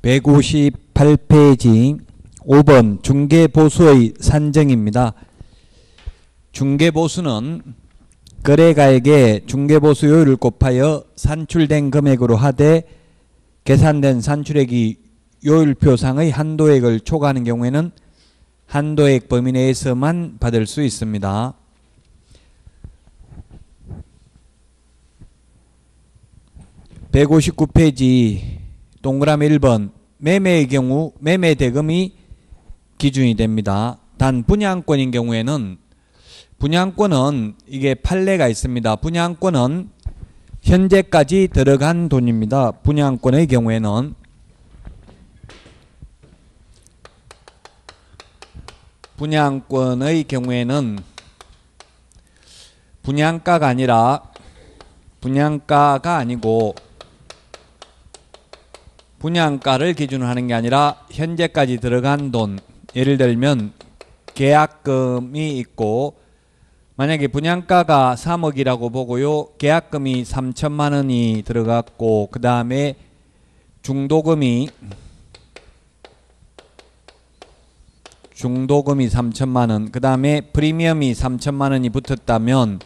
158페이지 5번 중개보수의 산정입니다. 중개보수는 거래가액에 중개보수요율을 곱하여 산출된 금액으로 하되 계산된 산출액이 요율표상의 한도액을 초과하는 경우에는 한도액 범위 내에서만 받을 수 있습니다. (159페이지) 동그라미 1번 매매의 경우 매매 대금이 기준이 됩니다. 단 분양권인 경우에는 분양권은 이게 판례가 있습니다. 분양권은 현재까지 들어간 돈입니다. 분양권의 경우에는 분양가가 아니고 분양가를 기준으로 하는 게 아니라 현재까지 들어간 돈, 예를 들면 계약금이 있고 만약에 분양가가 3억이라고 보고요. 계약금이 3천만 원이 들어갔고 그 다음에 중도금이 3천만 원, 그 다음에 프리미엄이 3천만 원이 붙었다면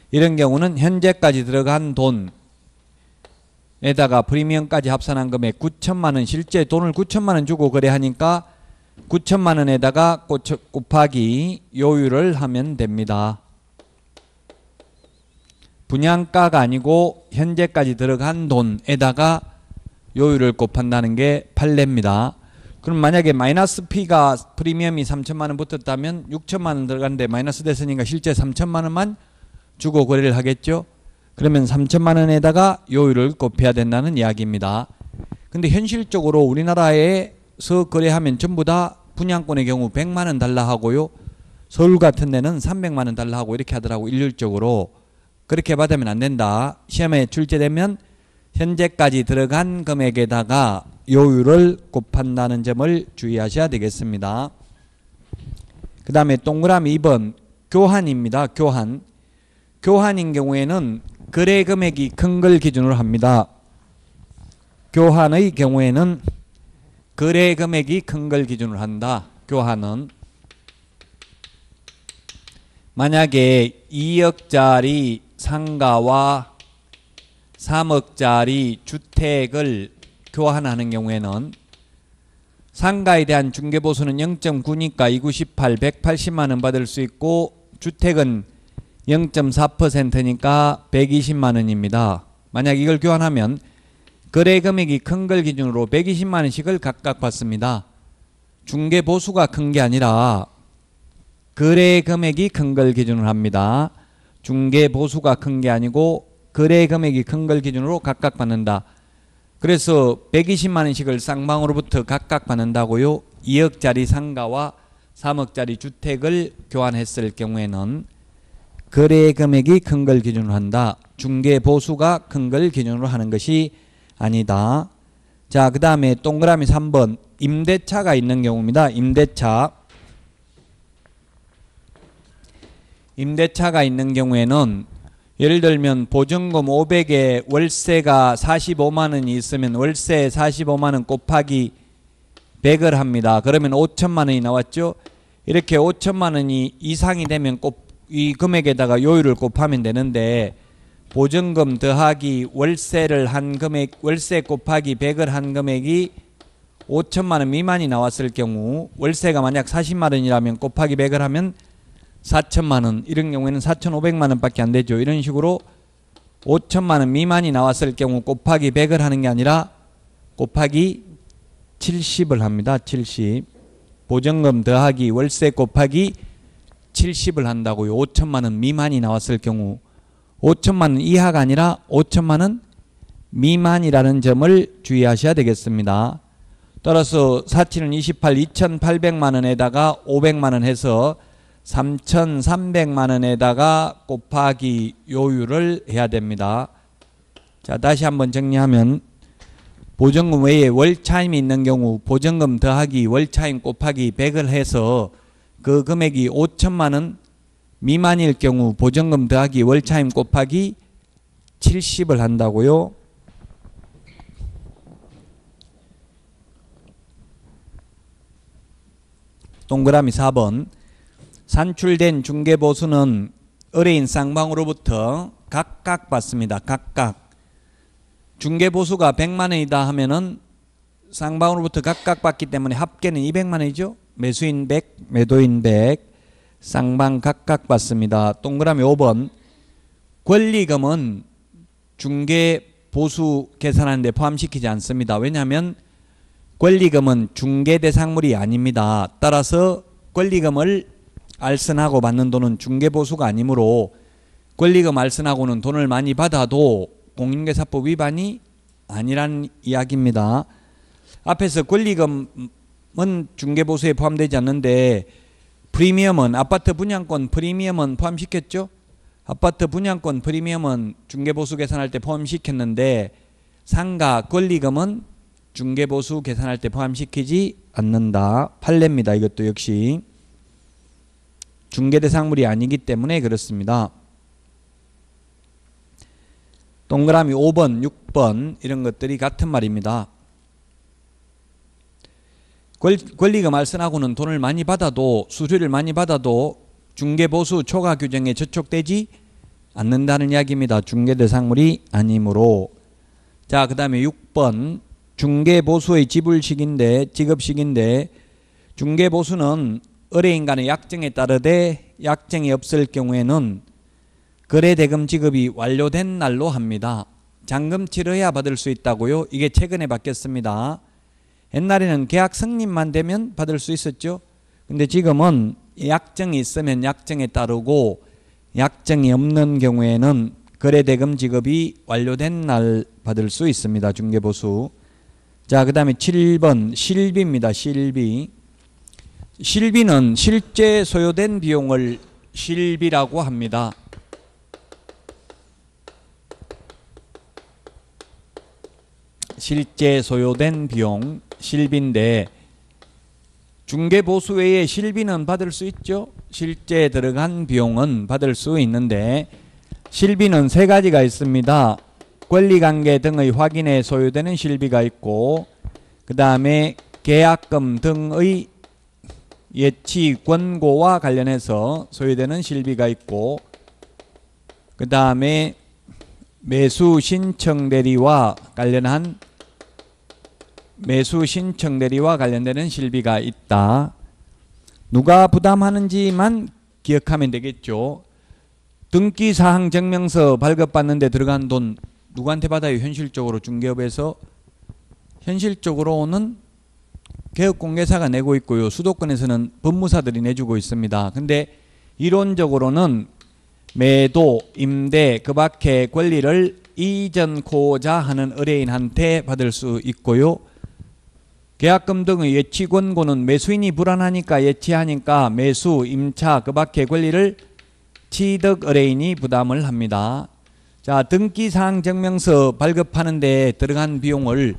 이런 경우는 현재까지 들어간 돈에다가 프리미엄까지 합산한 금액 9천만 원, 실제 돈을 9천만 원 주고 거래하니까 9천만 원에다가 곱하기 요율을 하면 됩니다. 분양가가 아니고 현재까지 들어간 돈에다가 요율을 곱한다는 게 판례입니다. 그럼 만약에 마이너스 P가 프리미엄이 3천만 원 붙었다면 6천만 원 들어갔는데 마이너스 됐으니까 실제 3천만 원만 주고 거래를 하겠죠. 그러면 3천만 원에다가 요율을 곱해야 된다는 이야기입니다. 근데 현실적으로 우리나라에서 거래하면 전부 다 분양권의 경우 100만 원 달라 하고요. 서울 같은 데는 300만 원 달라 하고 이렇게 하더라고. 일률적으로. 그렇게 받으면 안 된다. 시험에 출제되면 현재까지 들어간 금액에다가 요율을 곱한다는 점을 주의하셔야 되겠습니다. 그 다음에 동그라미 2번 교환입니다. 교환인 경우에는 거래 금액이 큰 걸 기준으로 합니다. 교환의 경우에는 거래 금액이 큰 걸 기준으로 한다. 교환은 만약에 2억짜리 상가와 3억짜리 주택을 교환하는 경우에는 상가에 대한 중개보수는 0.9니까 298, 180만 원 받을 수 있고 주택은 0.4%니까 120만 원입니다. 만약 이걸 교환하면 거래 금액이 큰 걸 기준으로 120만 원씩을 각각 받습니다. 중개보수가 큰 게 아니라 거래 금액이 큰 걸 기준으로 합니다. 중개보수가 큰 게 아니고 거래 금액이 큰 걸 기준으로 각각 받는다. 그래서 120만 원씩을 쌍방으로부터 각각 받는다고요. 2억짜리 상가와 3억짜리 주택을 교환했을 경우에는 거래 금액이 큰 걸 기준으로 한다. 중개보수가 큰 걸 기준으로 하는 것이 아니다. 자, 그 다음에 동그라미 3번 임대차가 있는 경우입니다. 임대차가 있는 경우에는 예를 들면 보증금 500에 월세가 45만 원이 있으면 월세 45만 원 곱하기 100을 합니다. 그러면 5천만 원이 나왔죠. 이렇게 5천만 원이 이상이 되면 이 금액에다가 요율을 곱하면 되는데 보증금 더하기 월세를 한 금액, 월세 곱하기 100을 한 금액이 5천만 원 미만이 나왔을 경우 월세가 만약 40만 원이라면 곱하기 100을 하면 4천만 원, 이런 경우에는 4,500만 원밖에 안 되죠. 이런 식으로 5천만 원 미만이 나왔을 경우 곱하기 100을 하는 게 아니라 곱하기 70을 합니다. 70. 보증금 더하기 월세 곱하기 70을 한다고요. 5천만 원 미만이 나왔을 경우 5천만 원 이하가 아니라 5천만 원 미만이라는 점을 주의하셔야 되겠습니다. 따라서 4, 7은 28, 2,800만 원에다가 500만 원 해서 3,300만 원에다가 곱하기 요율을 해야 됩니다. 자, 다시 한번 정리하면 보증금 외에 월차임이 있는 경우 보증금 더하기 월차임 곱하기 100을 해서 그 금액이 5천만 원 미만일 경우 보증금 더하기 월차임 곱하기 70을 한다고요. 동그라미 4번. 산출된 중개보수는 의뢰인 쌍방으로부터 각각 받습니다. 각각. 중개보수가 100만 원이다 하면은 쌍방으로부터 각각 받기 때문에 합계는 200만 원이죠. 매수인 100, 매도인 100, 쌍방 각각 받습니다. 동그라미 5번. 권리금은 중개보수 계산하는데 포함시키지 않습니다. 왜냐하면 권리금은 중개대상물이 아닙니다. 따라서 권리금을 알선하고 받는 돈은 중개보수가 아니므로 권리금 알선하고는 돈을 많이 받아도 공인중개사법 위반이 아니란 이야기입니다. 앞에서 권리금은 중개보수에 포함되지 않는데 프리미엄은 아파트 분양권 프리미엄은 포함시켰죠. 아파트 분양권 프리미엄은 중개보수 계산할 때 포함시켰는데 상가 권리금은 중개보수 계산할 때 포함시키지 않는다. 판례입니다. 이것도 역시 중개대상물이 아니기 때문에 그렇습니다. 동그라미 5번, 6번 이런 것들이 같은 말입니다. 권리금 알선하고는 돈을 많이 받아도 수수료를 많이 받아도 중개보수 초과 규정에 저촉되지 않는다는 이야기입니다. 중개대상물이 아니므로. 자, 그 다음에 6번 중개보수의 지급식인데 중개보수는 의뢰인 간의 약정에 따르되 약정이 없을 경우에는 거래대금 지급이 완료된 날로 합니다. 잔금 치러야 받을 수 있다고요? 이게 최근에 바뀌었습니다. 옛날에는 계약 성립만 되면 받을 수 있었죠. 근데 지금은 약정이 있으면 약정에 따르고 약정이 없는 경우에는 거래대금 지급이 완료된 날 받을 수 있습니다. 중개보수. 자, 그 다음에 7번 실비입니다. 실비. 실비는 실제 소요된 비용을 실비라고 합니다. 실제 소요된 비용 실비인데 중개보수 외에 실비는 받을 수 있죠. 실제 들어간 비용은 받을 수 있는데 실비는 세 가지가 있습니다. 권리관계 등의 확인에 소요되는 실비가 있고 그 다음에 계약금 등의 예치 권고와 관련해서 소요되는 실비가 있고 그 다음에 매수 신청 대리와 관련한 매수 신청 대리와 관련되는 실비가 있다. 누가 부담하는지만 기억하면 되겠죠. 등기사항 증명서 발급받는 데 들어간 돈 누구한테 받아요? 현실적으로 중개업에서 현실적으로는 개업공개사가 내고 있고요. 수도권에서는 법무사들이 내주고 있습니다. 근데 이론적으로는 매도, 임대, 그 밖의 권리를 이전코자 하는 의뢰인한테 받을 수 있고요. 계약금 등의 예치 권고는 매수인이 불안하니까 예치하니까 매수, 임차, 그 밖의 권리를 취득 의뢰인이 부담을 합니다. 자, 등기사항 증명서 발급하는 데 들어간 비용을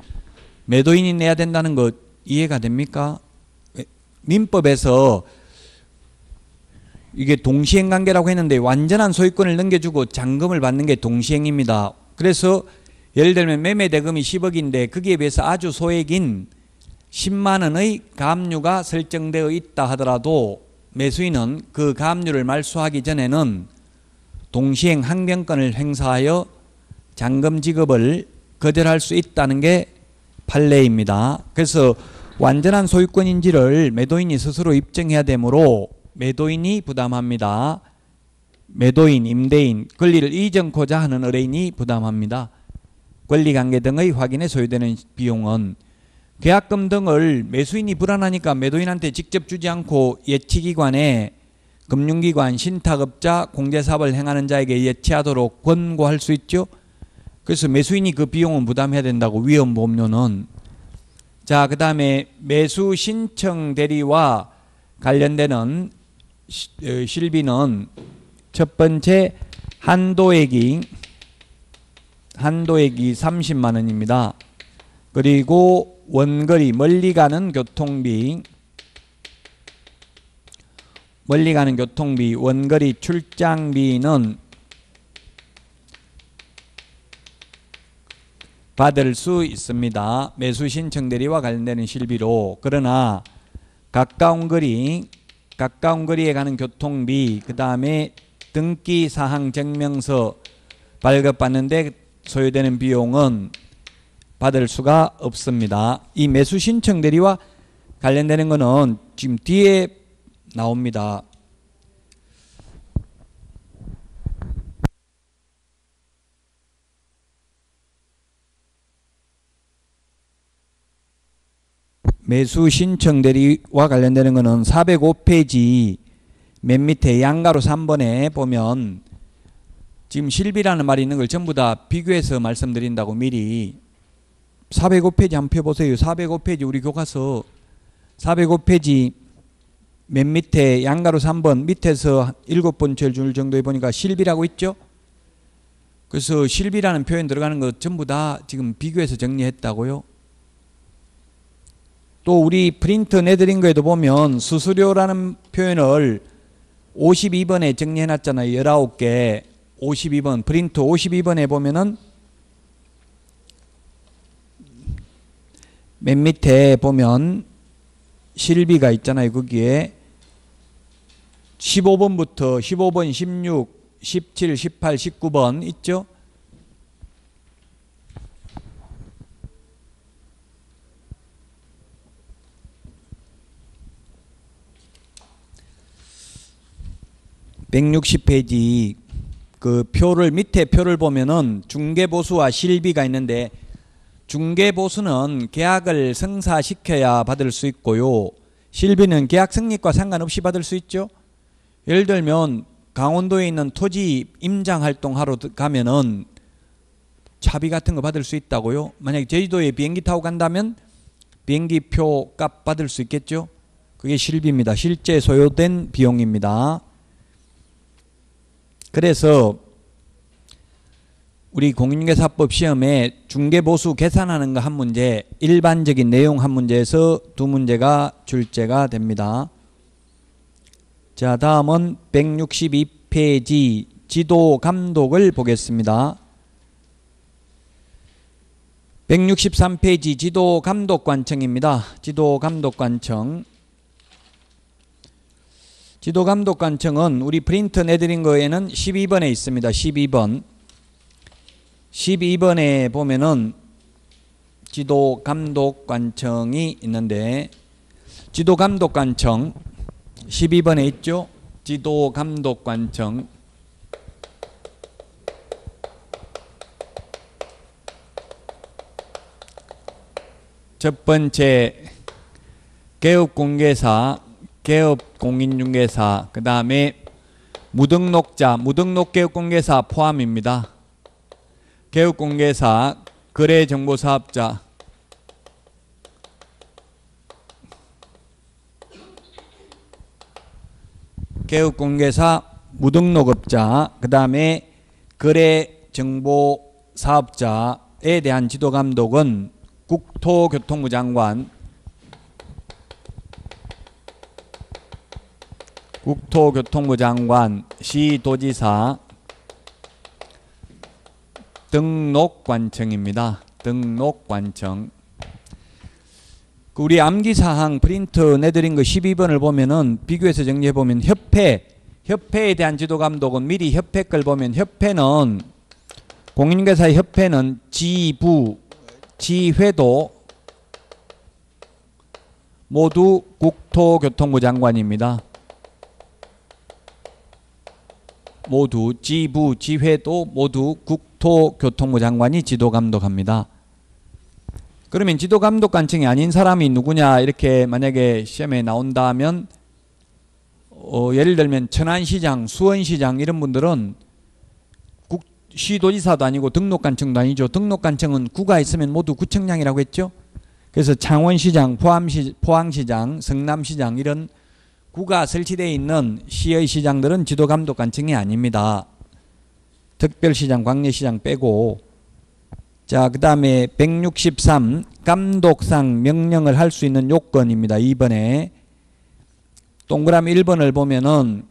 매도인이 내야 된다는 것 이해가 됩니까? 민법에서 이게 동시행관계라고 했는데 완전한 소유권을 넘겨주고 잔금을 받는 게 동시행입니다. 그래서 예를 들면 매매대금이 10억인데 거기에 비해서 아주 소액인 10만 원의 가압류가 설정되어 있다 하더라도 매수인은 그 가압류를 말소하기 전에는 동시행 항변권을 행사하여 잔금 지급을 거절할 수 있다는 게 판례입니다. 그래서 완전한 소유권인지를 매도인이 스스로 입증해야 되므로 매도인이 부담합니다. 매도인, 임대인, 권리를 이전코자 하는 의뢰인이 부담합니다. 권리관계 등의 확인에 소요되는 비용은 계약금 등을 매수인이 불안하니까 매도인한테 직접 주지 않고 예치기관에 금융기관, 신탁업자, 공제사업을 행하는 자에게 예치하도록 권고할 수 있죠. 그래서 매수인이 그 비용은 부담해야 된다고 위험보험료는. 자, 그 다음에 매수 신청 대리와 관련되는 실비는 첫 번째 한도액이 30만 원입니다. 그리고 원거리 멀리 가는 교통비, 원거리 출장비는 받을 수 있습니다. 매수 신청 대리와 관련되는 실비로. 그러나 가까운 거리에 가는 교통비, 그 다음에 등기 사항 증명서 발급받는데 소요되는 비용은 받을 수가 없습니다. 이 매수 신청 대리와 관련되는 거는 지금 뒤에 나옵니다. 매수 신청 대리와 관련되는 거는 405페이지 맨 밑에 양가로 3번에 보면 지금 실비라는 말이 있는 걸 전부 다 비교해서 말씀드린다고 미리 405페이지 한번 펴보세요. 405페이지 우리 교과서 405페이지 맨 밑에 양가로 3번 밑에서 7번째 줄 정도에 보니까 실비라고 있죠. 그래서 실비라는 표현 들어가는 거 전부 다 지금 비교해서 정리했다고요. 또 우리 프린트 내드린 거에도 보면 수수료라는 표현을 52번에 정리해놨잖아요. 19개 52번 프린트 52번에 보면은 맨 밑에 보면 실비가 있잖아요. 거기에 15번부터 15번, 16, 17, 18, 19번 있죠. (160페이지) 그 표를 밑에 표를 보면은 중개보수와 실비가 있는데 중개보수는 계약을 성사시켜야 받을 수 있고요. 실비는 계약 성립과 상관없이 받을 수 있죠. 예를 들면 강원도에 있는 토지 임장 활동하러 가면은 차비 같은 거 받을 수 있다고요. 만약에 제주도에 비행기 타고 간다면 비행기 표 값 받을 수 있겠죠. 그게 실비입니다. 실제 소요된 비용입니다. 그래서 우리 공인중개사법 시험에 중개보수 계산하는 거 한 문제, 일반적인 내용 한 문제에서 두 문제가 출제가 됩니다. 자, 다음은 162페이지 지도 감독을 보겠습니다. 163페이지 지도 감독관청입니다. 지도 감독관청. 지도 감독관청은 우리 프린트 내드린 거에는 12번에 있습니다. 12번. 12번에 보면은 지도 감독관청이 있는데 지도 감독관청 12번에 있죠. 지도 감독관청. 첫 번째 개업공개사, 개업공인중개사, 그 다음에 무등록자, 무등록개업공개사 포함입니다. 개업공개사, 거래정보사업자, 개업공개사, 무등록업자, 그 다음에 거래정보사업자에 대한 지도감독은 국토교통부 장관, 국토교통부 장관, 시도지사, 등록관청입니다. 등록관청. 우리 암기사항 프린트 내드린 거 12번을 보면은 비교해서 정리해보면 협회에 대한 지도감독은 미리 협회 걸 보면 협회는 공인중개사 협회는 지부, 지회도 모두 국토교통부 장관입니다. 모두 지부, 지회도 모두 국토교통부 장관이 지도감독합니다. 그러면 지도감독관청이 아닌 사람이 누구냐 이렇게 만약에 시험에 나온다면 예를 들면 천안시장, 수원시장 이런 분들은 시도지사도 아니고 등록관청도 아니죠. 등록관청은 구가 있으면 모두 구청장이라고 했죠. 그래서 창원시장, 포항시장, 성남시장 이런 구가 설치되어 있는 시의 시장들은 지도감독관청이 아닙니다. 특별시장, 광역시장 빼고. 자, 그 다음에 163 감독상 명령을 할 수 있는 요건입니다. 2번에 동그라미 1번을 보면은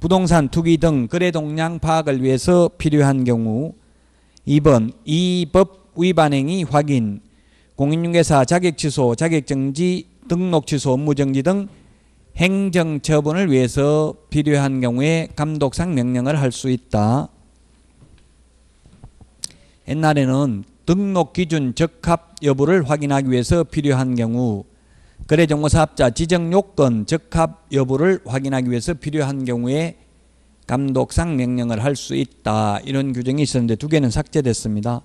부동산 투기 등 거래 동량 파악을 위해서 필요한 경우 2번 이 법 위반 행위 확인 공인중개사 자격 취소, 자격 정지, 등록 취소, 업무 정지 등 행정 처분을 위해서 필요한 경우에 감독상 명령을 할 수 있다. 옛날에는 등록 기준 적합 여부를 확인하기 위해서 필요한 경우, 거래정보사업자 지정 요건 적합 여부를 확인하기 위해서 필요한 경우에 감독상 명령을 할 수 있다. 이런 규정이 있었는데 두 개는 삭제됐습니다.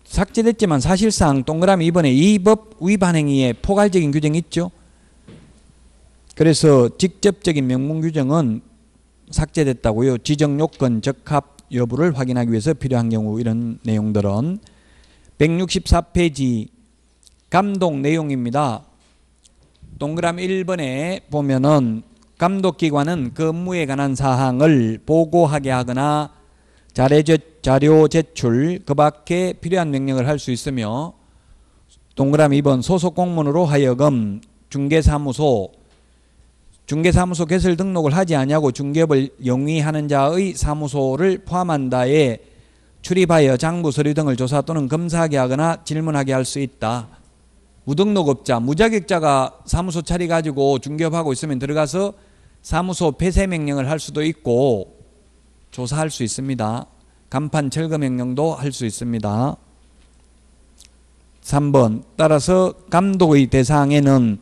삭제됐지만 사실상 동그라미 2번에 이 법 위반 행위에 포괄적인 규정이 있죠. 그래서 직접적인 명문 규정은 삭제됐다고요. 지정 요건 적합 여부를 확인하기 위해서 필요한 경우, 이런 내용들은 164페이지 감독 내용입니다. 동그라미 1번에 보면은 감독기관은 그 업무에 관한 사항을 보고하게 하거나 자료 제출, 그 밖에 필요한 명령을 할 수 있으며, 동그라미 2번 소속 공무원으로 하여금 중개사무소 개설 등록을 하지 아니하고 중개업을 영위하는 자의 사무소를 포함한다에 출입하여 장부 서류 등을 조사 또는 검사하게 하거나 질문하게 할 수 있다. 무등록업자, 무자격자가 사무소 차려가지고 중개업하고 있으면 들어가서 사무소 폐쇄 명령을 할 수도 있고 조사할 수 있습니다. 간판 철거 명령도 할 수 있습니다. 3번 따라서 감독의 대상에는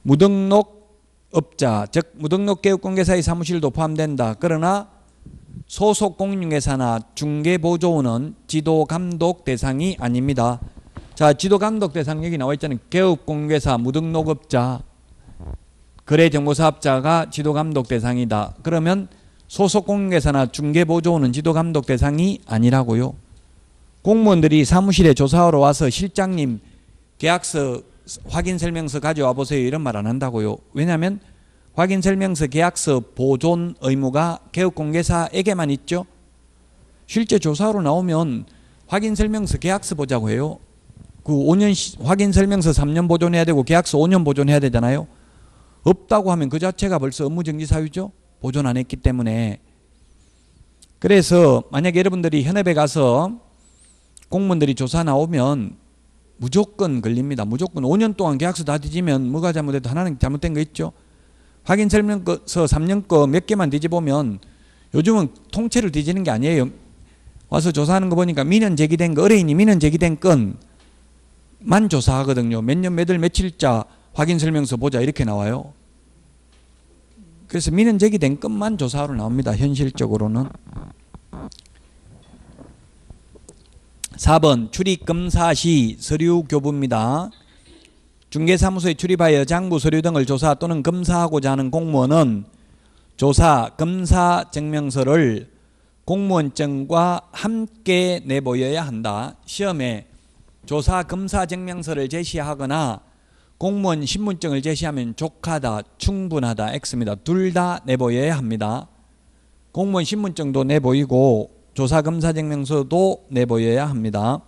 무등록업자, 즉 무등록개업공개사의 사무실도 포함된다. 그러나 소속 공인중개사나 중개보조원은 지도감독 대상이 아닙니다. 자, 지도감독 대상 여기 나와 있잖아요. 개업공개사, 무등록업자, 거래정보사업자가 지도감독 대상이다. 그러면 소속 공인중개사나 중개보조원은 지도감독 대상이 아니라고요. 공무원들이 사무실에 조사하러 와서 실장님 계약서 확인설명서 가져와 보세요 이런 말 안 한다고요. 왜냐하면 확인설명서 계약서 보존 의무가 개업공개사에게만 있죠. 실제 조사하러 나오면 확인설명서 계약서 보자고 해요. 그 5년 확인설명서 3년 보존해야 되고 계약서 5년 보존해야 되잖아요. 없다고 하면 그 자체가 벌써 업무정지 사유죠. 보존 안 했기 때문에. 그래서 만약에 여러분들이 현업에 가서 공무원들이 조사 나오면 무조건 걸립니다. 무조건 5년 동안 계약서 다 뒤지면 뭐가 잘못돼도 하나는 잘못된 거 있죠. 확인설명서 3년 거 몇 개만 뒤집으면 요즘은 통째로 뒤지는 게 아니에요. 와서 조사하는 거 보니까 민원 제기된 거, 의뢰인이 민원 제기된 건만 조사하거든요. 몇 년 몇 월 며칠자 확인설명서 보자 이렇게 나와요. 그래서 민원 제기된 건만 조사하러 나옵니다. 현실적으로는. 4번 출입검사 시 서류 교부입니다. 중개사무소에 출입하여 장부 서류 등을 조사 또는 검사하고자 하는 공무원은 조사, 검사 증명서를 공무원증과 함께 내보여야 한다. 시험에 조사, 검사 증명서를 제시하거나 공무원 신분증을 제시하면 족하다, 충분하다, X입니다. 둘 다 내보여야 합니다. 공무원 신분증도 내보이고 조사, 검사 증명서도 내보여야 합니다.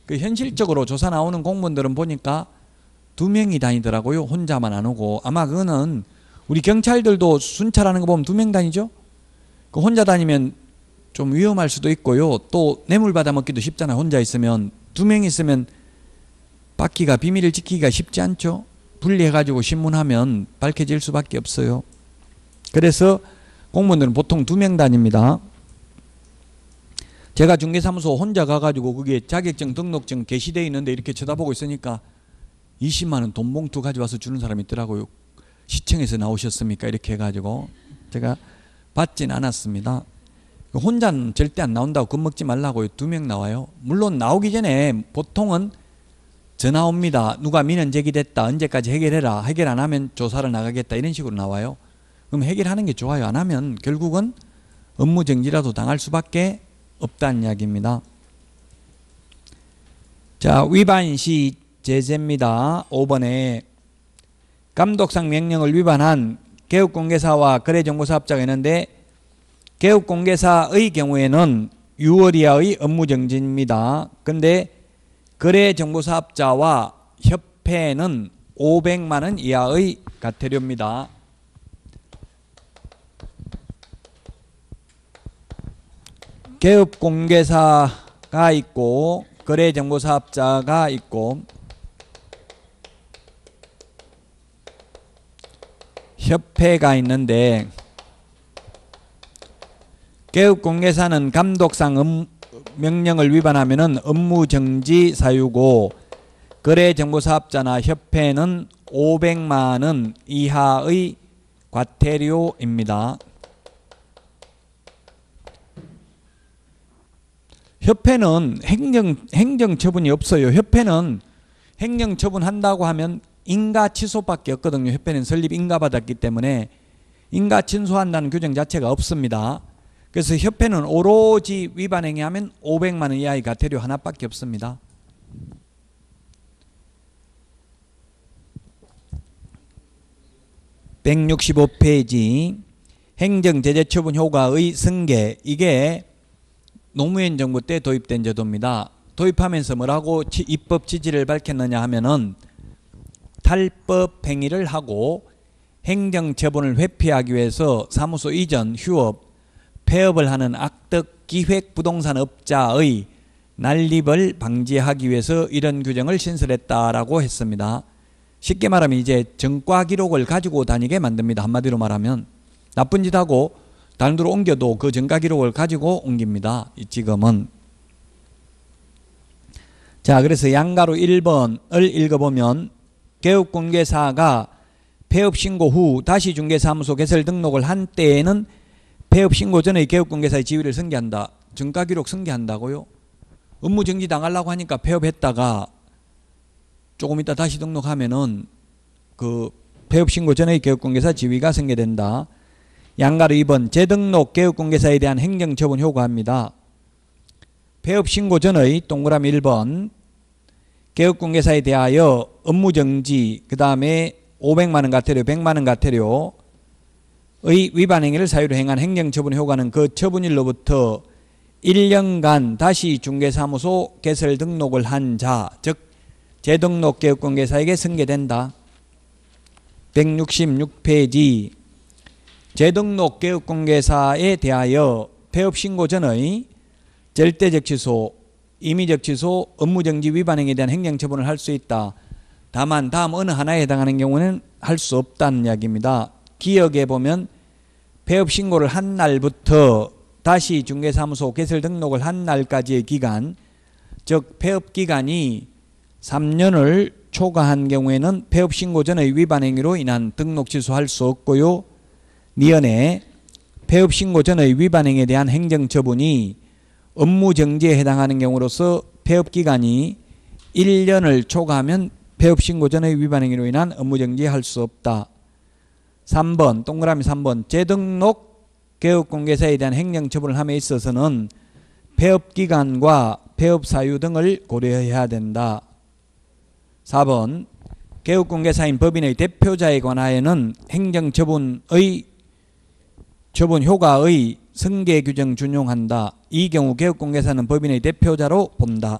그 현실적으로 조사 나오는 공무원들은 보니까 2명이 다니더라고요. 혼자만 안 오고. 아마 그거는 우리 경찰들도 순찰하는 거 보면 2명 다니죠. 그 혼자 다니면 좀 위험할 수도 있고요. 또 뇌물 받아먹기도 쉽잖아요. 혼자 있으면. 2명 있으면 받기가, 비밀을 지키기가 쉽지 않죠. 분리해가지고 신문하면 밝혀질 수밖에 없어요. 그래서 공무원들은 보통 2명 다닙니다. 제가 중개사무소 혼자 가가지고 그게 자격증 등록증 게시되어 있는데 이렇게 쳐다보고 있으니까 20만 원 돈 봉투 가져와서 주는 사람이 있더라고요. 시청에서 나오셨습니까? 이렇게 해가지고 제가 받진 않았습니다. 혼자는 절대 안 나온다고 겁먹지 말라고요. 2명 나와요. 물론 나오기 전에 보통은 전화 옵니다. 누가 민원 제기됐다. 언제까지 해결해라. 해결 안 하면 조사를 나가겠다. 이런 식으로 나와요. 그럼 해결하는 게 좋아요. 안 하면 결국은 업무정지라도 당할 수밖에 없다는 이야기입니다. 자, 위반 시 제재입니다. 5번에 감독상 명령을 위반한 개업공개사와 거래정보사업자가 있는데 개업공개사의 경우에는 6월 이하의 업무정지입니다. 근데 거래정보사업자와 협회는 500만 원 이하의 과태료입니다. 개업공개사가 있고 거래정보사업자가 있고 협회가 있는데 개업공개사는 감독상 명령을 위반하면은 업무정지 사유고 거래정보사업자나 협회는 500만 원 이하의 과태료입니다. 협회는 행정처분이 없어요. 협회는 행정처분한다고 하면 인가취소밖에 없거든요. 협회는 설립 인가받았기 때문에 인가취소한다는 규정 자체가 없습니다. 그래서 협회는 오로지 위반행위하면 500만 원 이하의 과태료 하나밖에 없습니다. (165페이지) 행정제재처분 효과의 승계. 이게 노무현 정부 때 도입된 제도입니다. 도입하면서 뭐라고 입법 취지를 밝혔느냐 하면은 탈법 행위를 하고 행정처분을 회피하기 위해서 사무소 이전, 휴업, 폐업을 하는 악덕 기획부동산업자의 난립을 방지하기 위해서 이런 규정을 신설했다라고 했습니다. 쉽게 말하면 이제 전과 기록을 가지고 다니게 만듭니다. 한마디로 말하면 나쁜 짓 하고 다른 데로 옮겨도 그 전과 기록을 가지고 옮깁니다. 지금은. 자, 그래서 양가로 1번을 읽어보면 개업공개사가 폐업신고 후 다시 중개사무소 개설 등록을 한 때에는 폐업신고 전의 개업공개사의 지위를 승계한다. 전과 기록 승계한다고요? 업무정지 당하려고 하니까 폐업했다가 조금 있다 다시 등록하면은 그 폐업신고 전의 개업공개사 지위가 승계된다. 양가로 2번 재등록 개업공개사에 대한 행정처분 효과입니다. 폐업신고 전의 동그라미 1번 개업공개사에 대하여 업무정지 그 다음에 500만 원 과태료 100만 원 과태료의 위반행위를 사유로 행한 행정처분 효과는 그 처분일로부터 1년간 다시 중개사무소 개설 등록을 한 자, 즉 재등록 개업공개사에게 승계된다. 166페이지 재등록 개업공개사에 대하여 폐업신고 전의 절대적 취소, 임의적 취소, 업무정지 위반행위에 대한 행정처분을 할 수 있다. 다만 다음 어느 하나에 해당하는 경우는 할 수 없다는 이야기입니다. 기억에 보면 폐업신고를 한 날부터 다시 중개사무소 개설 등록을 한 날까지의 기간, 즉 폐업기간이 3년을 초과한 경우에는 폐업신고 전의 위반행위로 인한 등록 취소할 수 없고요. 니은에 폐업신고 전의 위반행위에 대한 행정처분이 업무정지에 해당하는 경우로서 폐업기간이 1년을 초과하면 폐업신고 전의 위반행위로 인한 업무정지할 수 없다. 3번 동그라미 3번 재등록 개업공개사에 대한 행정처분을 함에 있어서는 폐업기간과 폐업사유 등을 고려해야 된다. 4번 개업공개사인 법인의 대표자에 관하여는 행정처분의 처분 효과의 승계 규정 준용한다. 이 경우 개업공개사는 법인의 대표자로 본다.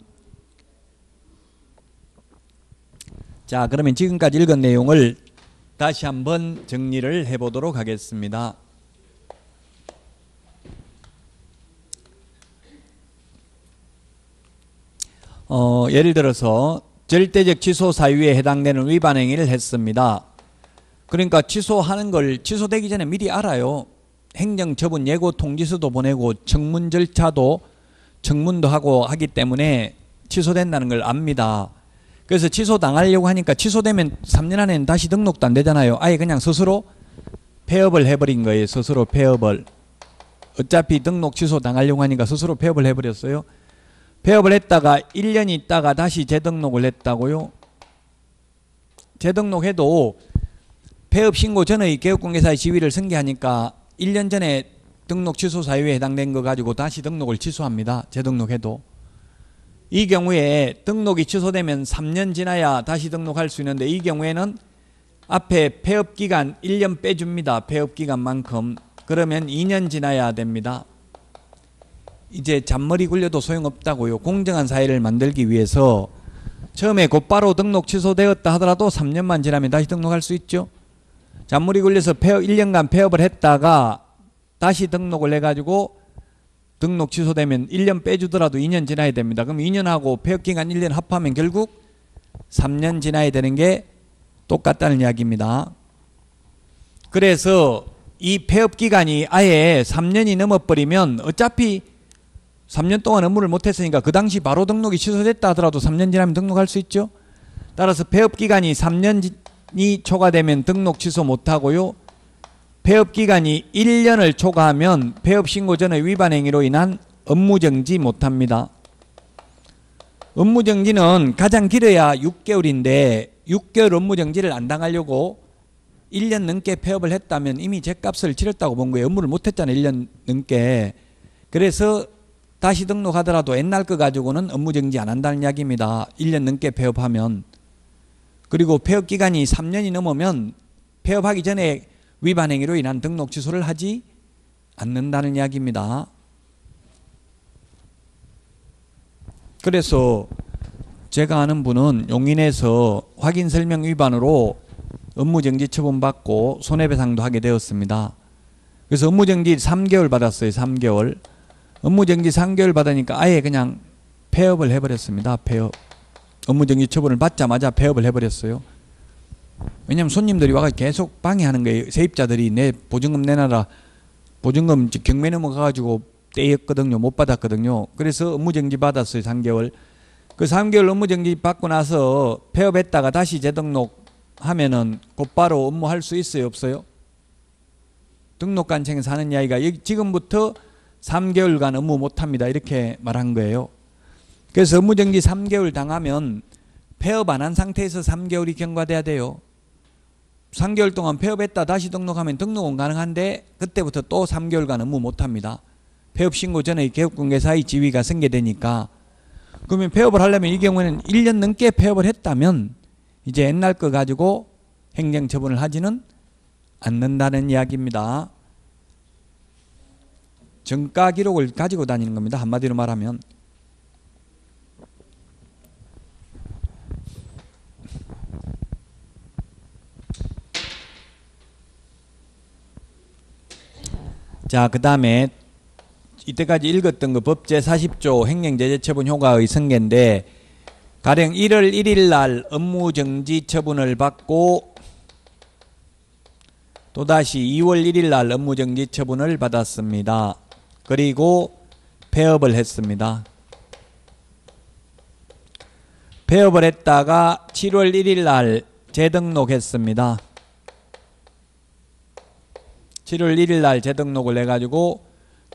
자, 그러면 지금까지 읽은 내용을 다시 한번 정리를 해보도록 하겠습니다. 예를 들어서 절대적 취소 사유에 해당되는 위반 행위를 했습니다. 그러니까 취소하는 걸 취소되기 전에 미리 알아요. 행정처분 예고 통지서도 보내고 청문 절차도 청문도 하고 하기 때문에 취소된다는 걸 압니다. 그래서 취소당하려고 하니까 취소되면 3년 안에는 다시 등록도 안 되잖아요. 아예 그냥 스스로 폐업을 해버린 거예요. 스스로 폐업을. 어차피 등록 취소 당하려고 하니까 스스로 폐업을 해버렸어요. 폐업을 했다가 1년 있다가 다시 재등록을 했다고요. 재등록해도 폐업 신고 전의 개업공개사의 지위를 승계하니까 1년 전에 등록 취소 사유에 해당된 거 가지고 다시 등록을 취소합니다. 재등록해도. 이 경우에 등록이 취소되면 3년 지나야 다시 등록할 수 있는데 이 경우에는 앞에 폐업기간 1년 빼줍니다. 폐업기간만큼. 그러면 2년 지나야 됩니다. 이제 잔머리 굴려도 소용없다고요. 공정한 사회를 만들기 위해서 처음에 곧바로 등록 취소되었다 하더라도 3년만 지나면 다시 등록할 수 있죠. 잔머리 굴려서 1년간 폐업을 했다가 다시 등록을 해가지고 등록 취소되면 1년 빼주더라도 2년 지나야 됩니다. 그럼 2년하고 폐업기간 1년 합하면 결국 3년 지나야 되는 게 똑같다는 이야기입니다. 그래서 이 폐업 기간이 아예 3년이 넘어버리면 어차피 3년 동안 업무를 못했으니까 그 당시 바로 등록이 취소됐다 하더라도 3년 지나면 등록할 수 있죠. 따라서 폐업 기간이 3년이 초과되면 등록 취소 못하고요. 폐업 기간이 1년을 초과하면 폐업 신고 전의 위반 행위로 인한 업무정지 못합니다. 업무정지는 가장 길어야 6개월인데 6개월 업무정지를 안 당하려고 1년 넘게 폐업을 했다면 이미 죗값을 치렀다고 본 거예요. 업무를 못했잖아요. 1년 넘게. 그래서 다시 등록하더라도 옛날 거 가지고는 업무정지 안 한다는 이야기입니다. 1년 넘게 폐업하면. 그리고 폐업 기간이 3년이 넘으면 폐업하기 전에 위반 행위로 인한 등록 취소를 하지 않는다는 이야기입니다. 그래서 제가 아는 분은 용인에서 확인 설명 위반으로 업무정지 처분받고 손해배상도 하게 되었습니다. 그래서 업무정지 3개월 받았어요. 3개월. 업무정지 3개월 받으니까 아예 그냥 폐업을 해버렸습니다. 폐업. 업무정지 처분을 받자마자 폐업을 해버렸어요. 왜냐하면 손님들이 와서 계속 방해하는 거예요. 세입자들이 내 보증금 내놔라. 보증금 경매 넘어가가지고 떼였거든요. 못 받았거든요. 그래서 업무정지 받았어요. 3개월. 그 3개월 업무정지 받고 나서 폐업했다가 다시 재등록하면은 곧바로 업무할 수 있어요? 없어요? 등록관청에서 하는 이야기가 지금부터 3개월간 업무 못합니다. 이렇게 말한 거예요. 그래서 업무정지 3개월 당하면 폐업 안 한 상태에서 3개월이 경과돼야 돼요. 3개월 동안 폐업했다 다시 등록하면 등록은 가능한데 그때부터 또 3개월간 업무 못합니다. 폐업 신고 전에 개업공개사의 지위가 승계되니까. 그러면 폐업을 하려면 이 경우에는 1년 넘게 폐업을 했다면 이제 옛날 거 가지고 행정처분을 하지는 않는다는 이야기입니다. 정가 기록을 가지고 다니는 겁니다. 한마디로 말하면. 자, 그 다음에 이때까지 읽었던 거 법 제40조 행정제재처분 효과의 승계인데 가령 1월 1일 날 업무정지 처분을 받고 또다시 2월 1일 날 업무정지 처분을 받았습니다. 그리고 폐업을 했습니다. 폐업을 했다가 7월 1일 날 재등록했습니다. 7월 1일 날 재등록을 해가지고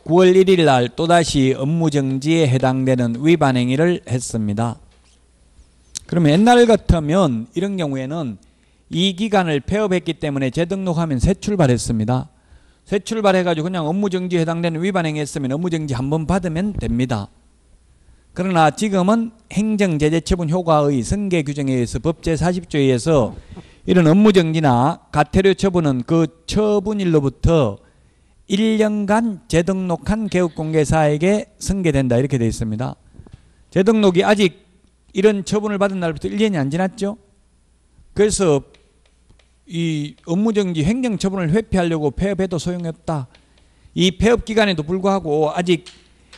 9월 1일 날 또다시 업무정지에 해당되는 위반 행위를 했습니다. 그러면 옛날 같으면 이런 경우에는 이 기간을 폐업했기 때문에 재등록하면 새 출발했습니다. 새 출발해가지고 그냥 업무정지에 해당되는 위반 행위 했으면 업무정지 한번 받으면 됩니다. 그러나 지금은 행정제재처분 효과의 승계 규정에 의해서 법 제40조에 의해서 이런 업무정지나 가태료 처분은 그 처분일로부터 1년간 재등록한 개업공개사에게 승계된다 이렇게 되어 있습니다. 재등록이 아직 이런 처분을 받은 날부터 1년이 안 지났죠. 그래서 이 업무정지 행정처분을 회피하려고 폐업해도 소용이 없다. 이 폐업 기간에도 불구하고 아직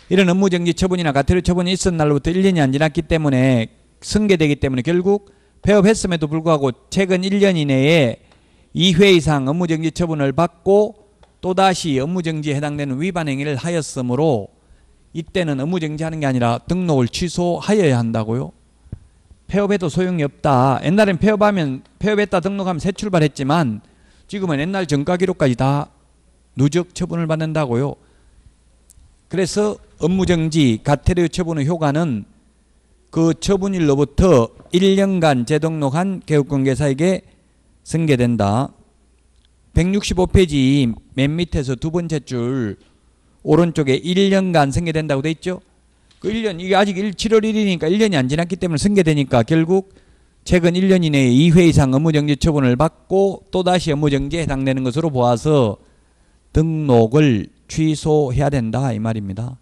이런 업무정지 처분이나 가태료 처분이 있은 날로부터 1년이 안 지났기 때문에 승계되기 때문에 결국 폐업했음에도 불구하고 최근 1년 이내에 2회 이상 업무정지 처분을 받고 또다시 업무정지에 해당되는 위반 행위를 하였으므로 이때는 업무정지하는 게 아니라 등록을 취소하여야 한다고요. 폐업해도 소용이 없다. 옛날엔 폐업했다 등록하면 새 출발했지만 지금은 옛날 정가기록까지 다 누적 처분을 받는다고요. 그래서 업무정지, 가태료 처분의 효과는 그 처분일로부터 1년간 재등록한 개업공개사에게 승계된다. 165페이지 맨 밑에서 두 번째 줄 오른쪽에 1년간 승계된다고 돼 있죠. 그 1년, 이게 아직 7월 1일이니까 1년이 안 지났기 때문에 승계되니까 결국 최근 1년 이내에 2회 이상 업무정지 처분을 받고 또다시 업무정지에 해당되는 것으로 보아서 등록을 취소해야 된다 이 말입니다.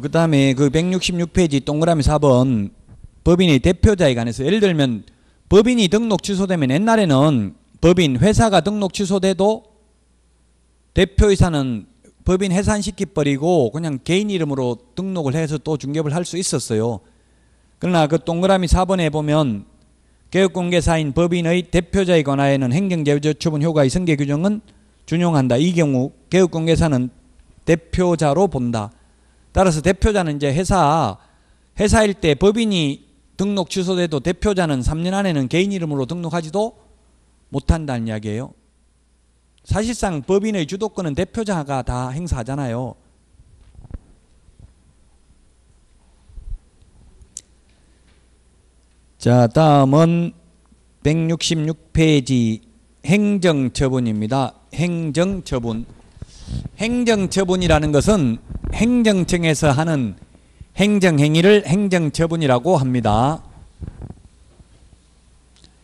그 다음에 그 166페이지 동그라미 4번 법인의 대표자에 관해서 예를 들면 법인이 등록 취소되면 옛날에는 법인 회사가 등록 취소돼도 대표이사는 법인 해산시켜버리고 그냥 개인 이름으로 등록을 해서 또 중개업을 할 수 있었어요. 그러나 그 동그라미 4번에 보면 개업공개사인 법인의 대표자에 관하여는 행정제재처분 효과의 승계 규정은 준용한다. 이 경우 개업공개사는 대표자로 본다. 따라서 대표자는 이제 회사일 때 법인이 등록 취소돼도 대표자는 3년 안에는 개인 이름으로 등록하지도 못한다는 이야기예요. 사실상 법인의 주도권은 대표자가 다 행사하잖아요. 자, 다음은 166페이지 행정처분입니다. 행정처분. 행정처분이라는 것은 행정청에서 하는 행정행위를 행정처분이라고 합니다.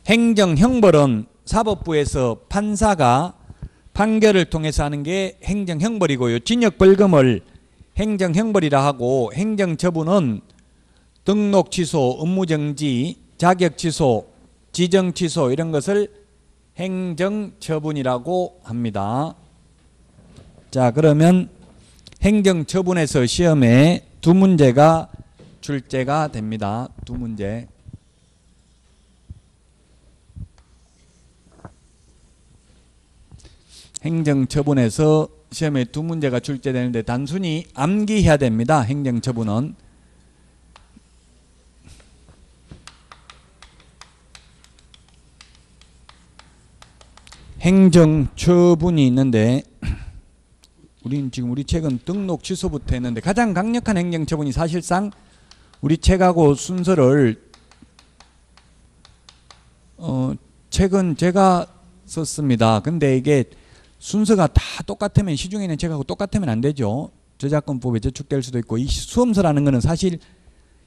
행정형벌은 사법부에서 판사가 판결을 통해서 하는 게 행정형벌이고요. 징역벌금을 행정형벌이라 하고, 행정처분은 등록취소, 업무정지, 자격취소, 지정취소 이런 것을 행정처분이라고 합니다. 자, 그러면 행정처분에서 시험에 두 문제가 출제가 됩니다. 두 문제. 행정처분에서 시험에 두 문제가 출제되는데 단순히 암기해야 됩니다. 행정처분은. 행정처분이 있는데 우리는 지금 우리 책은 등록 취소부터 했는데 가장 강력한 행정처분이 사실상 우리 책하고 순서를 책은 제가 썼습니다. 근데 이게 순서가 다 똑같으면 시중에 있는 책하고 똑같으면 안 되죠. 저작권법에 저축될 수도 있고, 이 수험서라는 거는 사실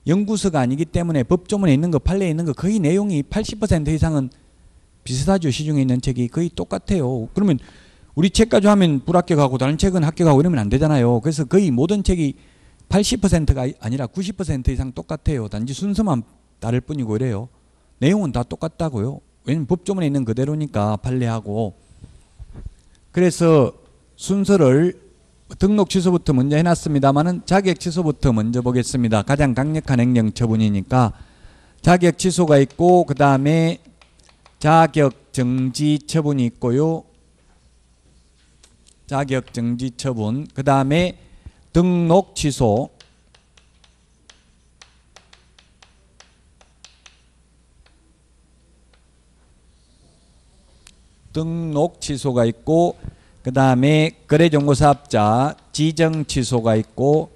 연구서가 아니기 때문에 법조문에 있는 거, 판례에 있는 거 거의 내용이 80% 이상은 비슷하죠. 시중에 있는 책이 거의 똑같아요. 그러면 우리 책 가지고 하면 불합격하고 다른 책은 합격하고 이러면 안 되잖아요. 그래서 거의 모든 책이 80%가 아니라 90% 이상 똑같아요. 단지 순서만 다를 뿐이고 이래요. 내용은 다 똑같다고요. 왜냐면 법조문에 있는 그대로니까 판례하고. 그래서 순서를 등록 취소부터 먼저 해놨습니다만은 자격 취소부터 먼저 보겠습니다. 가장 강력한 행정처분이니까 자격 취소가 있고, 그 다음에 자격 정지 처분이 있고요. 자격 정지 처분. 그 다음에 등록 취소. 등록 취소가 있고, 그 다음에 거래정보사업자 지정 취소가 있고,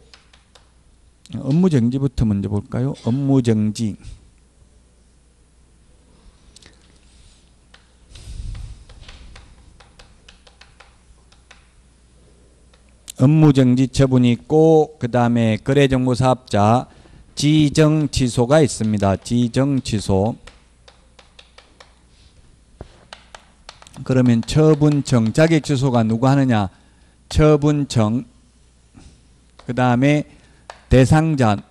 업무정지부터 먼저 볼까요? 업무정지. 업무정지 처분이 있고, 그 다음에 거래정보사업자 지정 취소가 있습니다. 지정 취소. 그러면 처분청, 자격 취소가 누가 하느냐? 처분청. 그 다음에 대상자.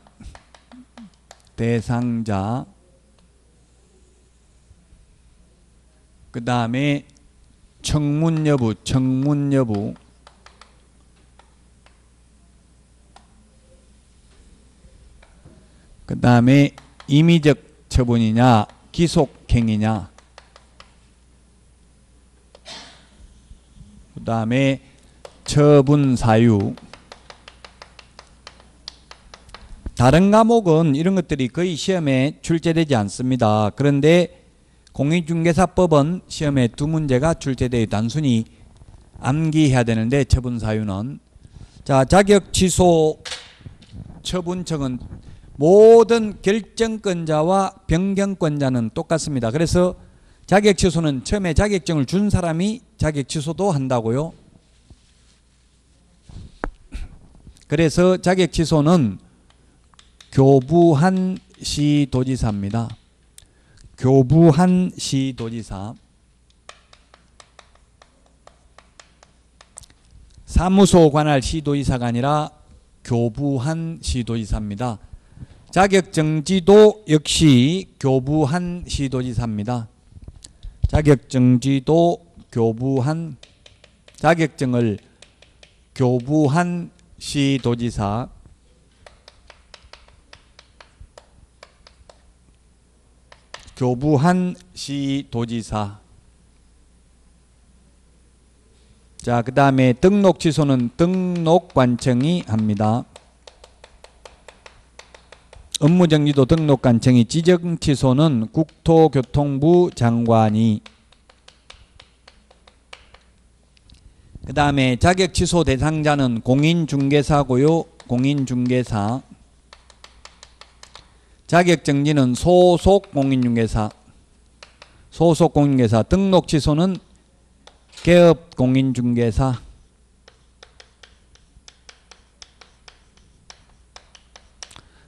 그 다음에 청문 여부. 그 다음에 임의적 처분이냐, 기속행위냐. 그 다음에 처분 사유. 다른 과목은 이런 것들이 거의 시험에 출제되지 않습니다. 그런데 공인중개사법은 시험에 두 문제가 출제되어 단순히 암기해야 되는데, 처분 사유는. 자, 자격 취소 처분청은 모든 결정권자와 변경권자는 똑같습니다. 그래서 자격 취소는 처음에 자격증을 준 사람이 자격 취소도 한다고요. 그래서 자격 취소는 교부한 시도지사입니다. 교부한 시도지사. 사무소 관할 시도지사가 아니라 교부한 시도지사입니다. 자격정지도 역시 교부한 시도지사입니다. 자격정지도 교부한, 자격증을 교부한 시도지사, 교부한 시도지사. 자, 그 다음에 등록 취소는 등록관청이 합니다. 업무정지도 등록관청이, 지정 취소는 국토교통부 장관이. 그 다음에 자격 취소 대상자는 공인중개사고요. 공인중개사. 자격정지는 소속 공인중개사. 소속 공인중개사. 등록 취소는 개업 공인중개사.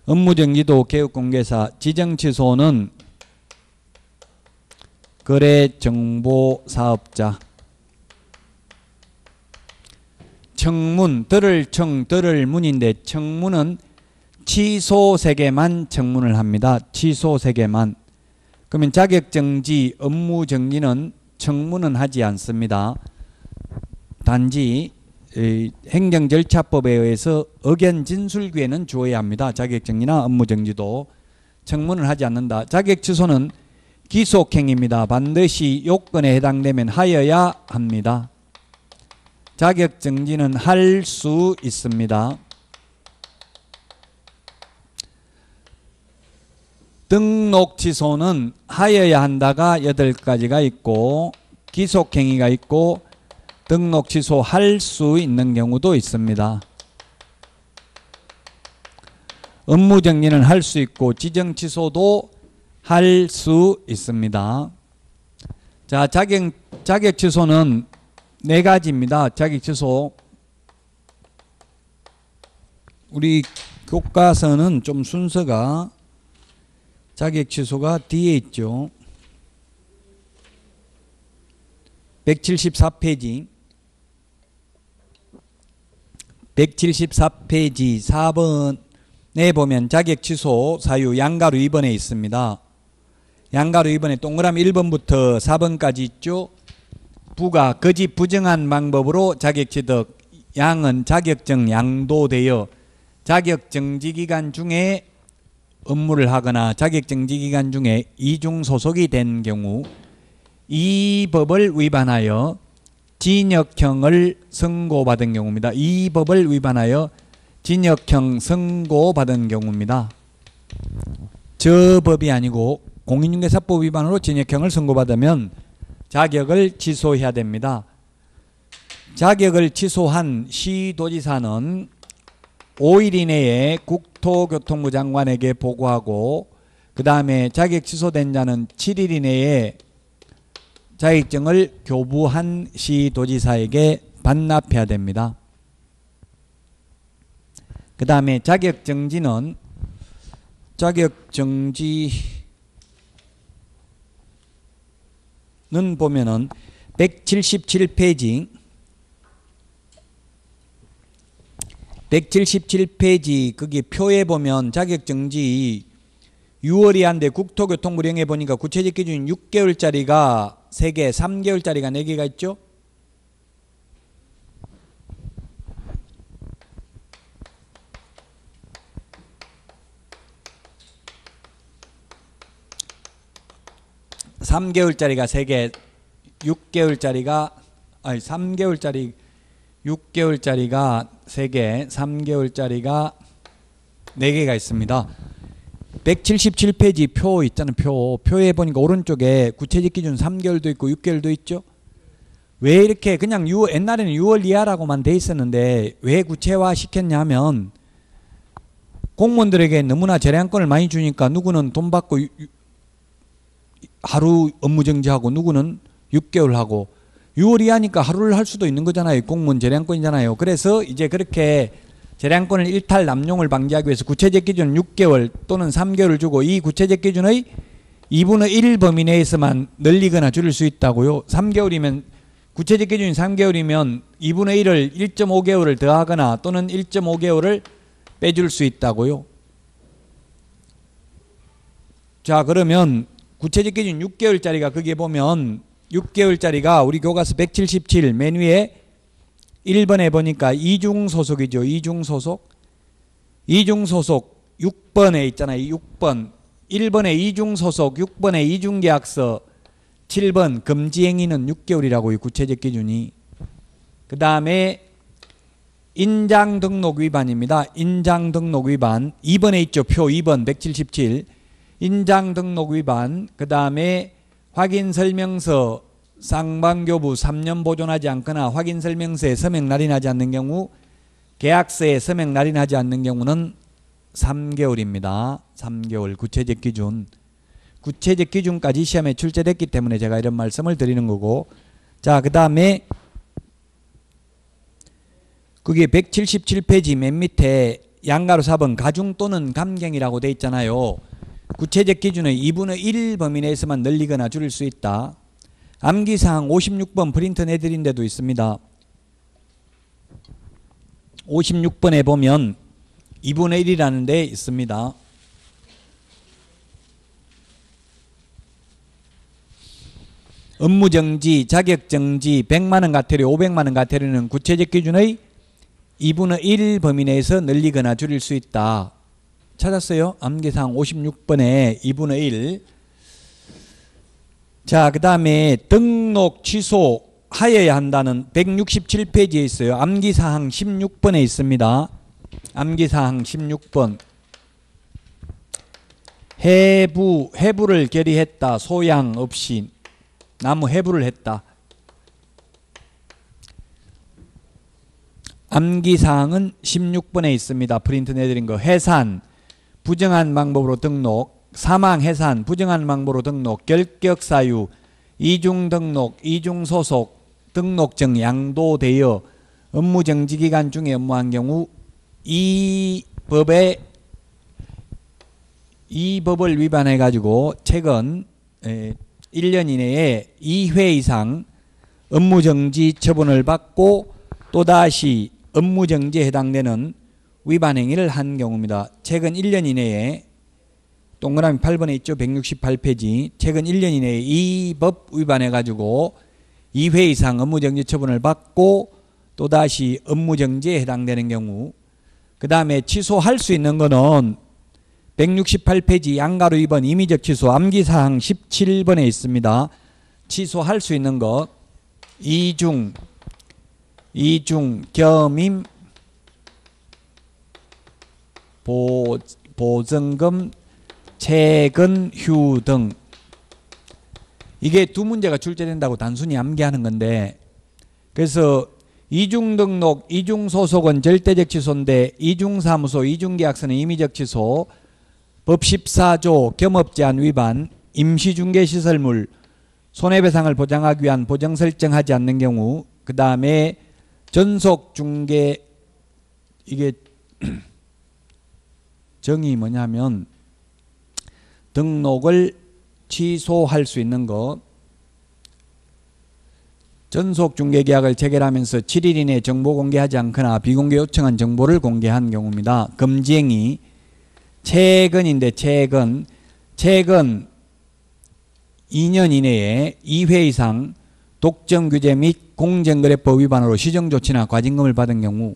업무정지도 개업공개사. 지정취소는 거래정보사업자. 청문, 들을 청, 들을 문인데 청문은 취소세계만 청문을 합니다. 취소세계만. 그러면 자격정지, 업무정지는 청문은 하지 않습니다. 단지 행정절차법에 의해서 의견 진술기회는 주어야 합니다. 자격정지나 업무정지도 청문을 하지 않는다. 자격취소는 기속행위입니다. 반드시 요건에 해당되면 하여야 합니다. 자격정지는 할 수 있습니다. 등록 취소는 하여야 한다가 8가지가 있고 기속행위가 있고 등록 취소할 수 있는 경우도 있습니다. 업무정지는 할 수 있고 지정 취소도 할 수 있습니다. 자, 자격 취소는 4가지입니다. 자격 취소. 우리 교과서는 좀 순서가 자격 취소가 뒤에 있죠. 174페이지. 174페이지 4번에 보면 자격 취소 사유 양가로 2번에 있습니다. 양가로 2번에 동그라미 1번부터 4번까지 있죠. 부가 거짓 부정한 방법으로 자격 취득. 양은 자격증 양도되어 자격정지 기간 중에 업무를 하거나 자격정지 기간 중에 이중 소속이 된 경우 이 법을 위반하여 징역형을 선고받은 경우입니다. 이 법을 위반하여 징역형 선고받은 경우입니다. 저 법이 아니고 공인중개사법 위반으로 징역형을 선고받으면 자격을 취소해야 됩니다. 자격을 취소한 시도지사는 5일 이내에 국토교통부 장관에게 보고하고 그 다음에 자격 취소된 자는 7일 이내에 자격증을 교부한 시도지사에게 반납해야 됩니다. 그 다음에 자격정지는 보면은 177페이지 177페이지 거기 표에 보면 자격정지 6월이 한데 국토교통부령에 보니까 구체적 기준인 6개월짜리가 3개, 3개월짜리가 4개가 있죠. (3개월짜리가) 3개, 6개월짜리가 6개월짜리가 3개, 3개월짜리가 4개가 있습니다. 177페이지 표 있잖아요. 표에 보니까 오른쪽에 구체적 기준 3개월도 있고 6개월도 있죠. 왜 이렇게 그냥 옛날에는 6월 이하라고만 돼 있었는데 왜 구체화 시켰냐 하면 공무원들에게 너무나 재량권을 많이 주니까 누구는 돈 받고 하루 업무정지하고 누구는 6개월 하고 6월 이하니까 하루를 할 수도 있는 거잖아요. 공무원 재량권이잖아요. 그래서 이제 그렇게 재량권을 일탈 남용을 방지하기 위해서 구체적 기준은 6개월 또는 3개월을 주고 이 구체적 기준의 2분의 1 범위 내에서만 늘리거나 줄일 수 있다고요. 3개월이면 구체적 기준이 3개월이면 2분의 1을 1.5개월을 더하거나 또는 1.5개월을 빼줄 수 있다고요. 자, 그러면 구체적 기준 6개월짜리가 거기에 보면 6개월짜리가 우리 교과서 177 맨 위에 1번에 보니까 이중소속이죠. 이중소속. 이중소속 6번에 있잖아요. 6번. 1번에 이중소속, 6번에 이중계약서, 7번 금지행위는 6개월이라고 구체적 기준이. 그 다음에 인장등록 위반입니다. 인장등록 위반. 2번에 있죠. 표 2번 177. 인장등록 위반. 그 다음에 확인설명서 쌍방교부 3년 보존하지 않거나 확인설명서에 서명 날인하지 않는 경우, 계약서에 서명 날인하지 않는 경우는 3개월입니다. 3개월 구체적 기준. 구체적 기준까지 시험에 출제됐기 때문에 제가 이런 말씀을 드리는 거고. 자, 그 다음에 그게 177페이지 맨 밑에 양가로 4번 가중 또는 감경이라고 돼 있잖아요. 구체적 기준은 2분의 1 범위 내에서만 늘리거나 줄일 수 있다. 암기사항 56번 프린트 내드린 데도 있습니다. 56번에 보면 2분의 1이라는 데 있습니다. 업무정지, 자격정지, 100만원 과태료, 500만원 과태료는 구체적 기준의 2분의 1 범위 내에서 늘리거나 줄일 수 있다. 찾았어요? 암기사항 56번에 2분의 1. 자, 그 다음에 등록 취소하여야 한다는 167페이지에 있어요. 암기사항 16번에 있습니다. 암기사항 16번. 해부를 결의했다. 소양 없이 나무 해부를 했다. 암기사항은 16번에 있습니다. 프린트 내드린 거. 해산, 부정한 방법으로 등록, 사망, 해산, 부정한 방법으로 등록, 결격사유, 이중등록, 이중소속, 등록증 양도되어 업무정지기간 중에 업무한 경우 이 법을 위반해 가지고 최근 1년 이내에 2회 이상 업무정지 처분을 받고 또다시 업무정지에 해당되는 위반 행위를 한 경우입니다. 최근 1년 이내에 동그라미 8번에 있죠. 168페이지. 최근 1년 이내에 이 법 위반해 가지고 2회 이상 업무정지 처분을 받고 또다시 업무정지에 해당되는 경우. 그 다음에 취소할 수 있는 거는 168페이지 양가로 2번 임의적 취소 암기사항 17번에 있습니다. 취소할 수 있는 것 이중 겸임 보증금 채근휴 등. 이게 두 문제가 출제된다고 단순히 암기하는 건데, 그래서 이중등록, 이중소속은 절대적 취소인데 이중사무소, 이중계약서는 임의적 취소. 법 14조 겸업제한 위반, 임시중개시설물 손해배상을 보장하기 위한 보정 설정하지 않는 경우. 그 다음에 전속중개, 이게 정의 뭐냐면 등록을 취소할 수 있는 것. 전속중개계약을 체결하면서 7일 이내에 정보 공개하지 않거나 비공개 요청한 정보를 공개한 경우입니다. 금지행위. 최근인데 최근 2년 이내에 2회 이상 독점규제 및 공정거래법 위반으로 시정조치나 과징금을 받은 경우.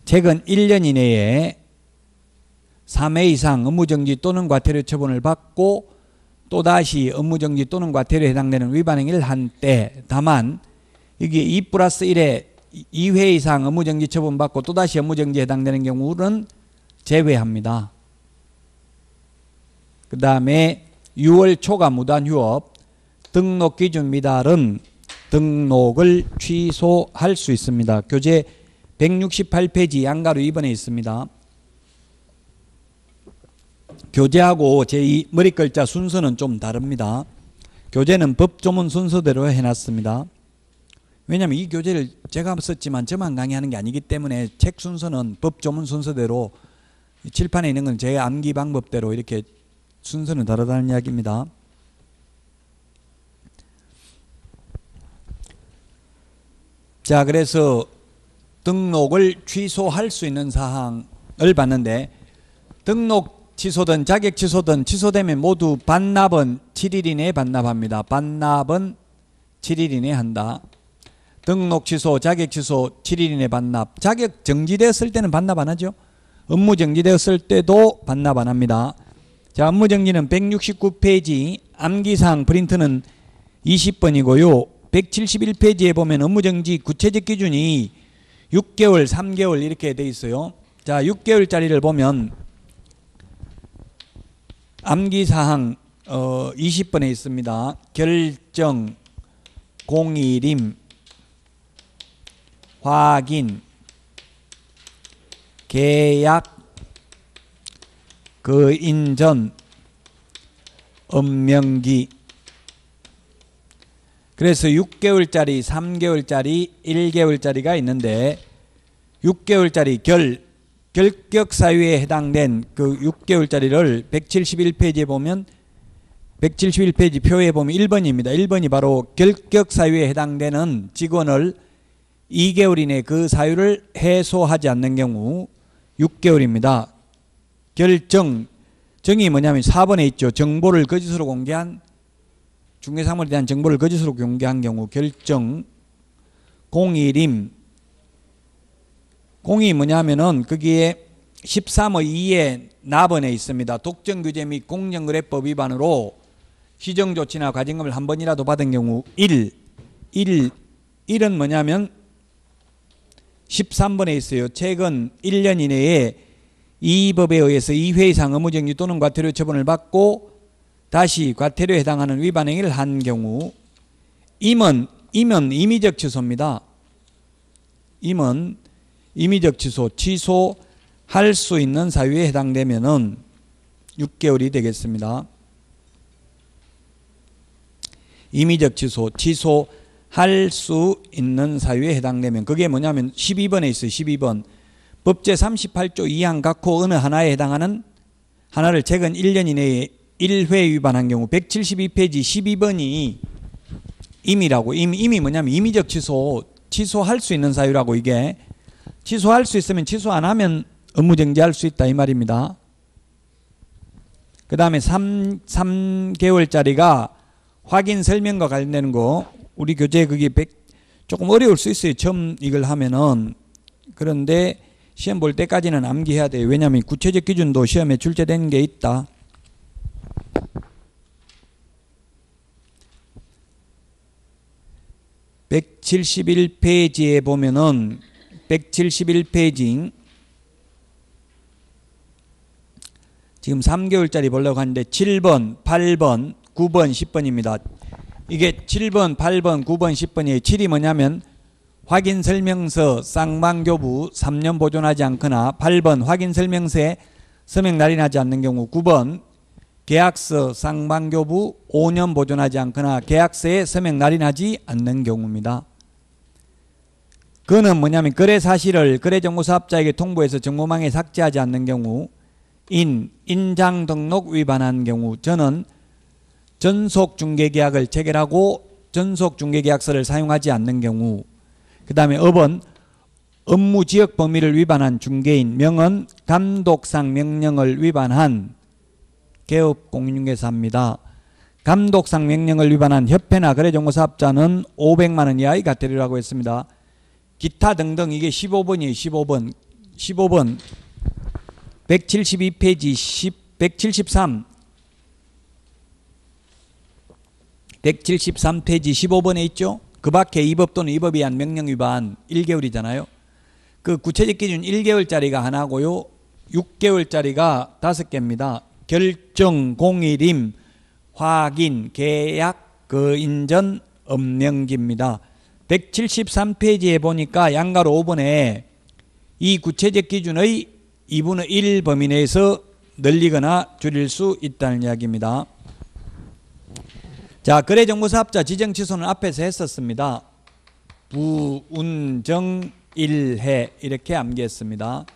최근 1년 이내에 3회 이상 업무정지 또는 과태료 처분을 받고 또다시 업무정지 또는 과태료에 해당되는 위반행위를 한 때, 다만 이게 2+1에 2회 이상 업무정지 처분받고 또다시 업무정지에 해당되는 경우는 제외합니다. 그 다음에 6월 초과 무단휴업, 등록기준 미달은 등록을 취소할 수 있습니다. 교재 168페이지 양가로 2번에 있습니다. 교재하고 제2 머리글자 순서는 좀 다릅니다. 교재는 법조문 순서대로 해놨습니다. 왜냐하면 이 교재를 제가 썼지만 저만 강의하는 게 아니기 때문에 책 순서는 법조문 순서대로, 칠판에 있는 건 제 암기 방법대로 이렇게 순서는 다르다는 이야기입니다. 자, 그래서 등록을 취소할 수 있는 사항을 봤는데, 등록 취소든 자격 취소든 취소되면 모두 반납은 7일 이내에 반납합니다. 반납은 7일 이내에 한다. 등록 취소, 자격 취소 7일 이내 반납. 자격 정지되었을 때는 반납 안 하죠. 업무 정지되었을 때도 반납 안 합니다. 자, 업무 정지는 169페이지, 암기사항 프린트는 20번이고요. 171페이지에 보면 업무 정지 구체적 기준이 6개월, 3개월 이렇게 돼 있어요. 자, 6개월짜리를 보면 암기사항 20번에 있습니다. 결정, 공일임, 확인, 계약, 인전, 업명기. 그래서 6개월짜리, 3개월짜리, 1개월짜리가 있는데 6개월짜리 결격 사유에 해당된 그 6개월짜리를 171페이지에 보면 171페이지 표에 보면 1번입니다. 1번이 바로 결격 사유에 해당되는 직원을 2개월 이내 그 사유를 해소하지 않는 경우 6개월입니다. 정이 뭐냐면 4번에 있죠. 정보를 거짓으로 공개한 중개사물에 대한 정보를 거짓으로 공개한 경우 결정. 공일임. 공이 뭐냐면은 거기에 13의 2에 나번에 있습니다. 독점규제 및 공정거래법 위반으로 시정조치나 과징금을 한 번이라도 받은 경우 1은 뭐냐면 13번에 있어요. 최근 1년 이내에 이 법에 의해서 2회 이상 업무정지 또는 과태료 처분을 받고 다시 과태료에 해당하는 위반 행위를 한 경우. 임은 임의적 취소입니다. 임은 임의적 취소, 취소할 수 있는 사유에 해당되면은 6개월이 되겠습니다. 임의적 취소, 취소할 수 있는 사유에 해당되면 그게 뭐냐면 12번에 있어요. 12번. 법제 38조 2항 각호 어느 하나에 해당하는 하나를 최근 1년 이내에 1회 위반한 경우 172페이지 12번이 임이라고. 임이 뭐냐면 임의적 취소할 수 있는 사유라고. 이게 취소할 수 있으면 취소 안 하면 업무정지할 수 있다 이 말입니다. 그 다음에 3개월짜리가 확인 설명과 관련되는 거. 우리 교재 그게 조금 어려울 수 있어요. 처음 이걸 하면은. 그런데 시험 볼 때까지는 암기해야 돼요. 왜냐하면 구체적 기준도 시험에 출제되는 게 있다. (171페이지에) 보면은 171페이지 지금 3개월짜리 보려고 하는데 7번, 8번, 9번, 10번입니다. 이게 7번, 8번, 9번, 10번이에요. 7이 뭐냐면 확인설명서 쌍방교부 3년 보존하지 않거나 8번 확인설명서에 서명 날인하지 않는 경우 9번 계약서 쌍방교부 5년 보존하지 않거나 계약서에 서명 날인하지 않는 경우입니다. 그는 뭐냐면 거래 사실을 거래정보사업자에게 통보해서 정보망에 삭제하지 않는 경우 인장 등록 위반한 경우 저는 전속중개계약을 체결하고 전속중개계약서를 사용하지 않는 경우 그 다음에 업은 업무지역 범위를 위반한 중개인 명은 감독상 명령을 위반한 개업공인중개사입니다. 감독상 명령을 위반한 협회나 거래정보사업자는 500만 원 이하의 과태료라고 했습니다. 기타 등등 이게 15번이에요. 15번 172페이지 173페이지 15번에 있죠. 그 밖에 이 법 또는 이 법에 의한 명령 위반 1개월이잖아요. 그 구체적 기준 1개월짜리가 하나고요. 6개월짜리가 5개입니다. 결정, 공일임, 확인, 계약, 인전, 업명기입니다. 173페이지에 보니까 양가로 5번에 이 구체적 기준의 2분의 1 범위 내에서 늘리거나 줄일 수 있다는 이야기입니다. 자, 거래정보사업자 지정취소는 앞에서 했었습니다. 부운정 1회 이렇게 암기했습니다.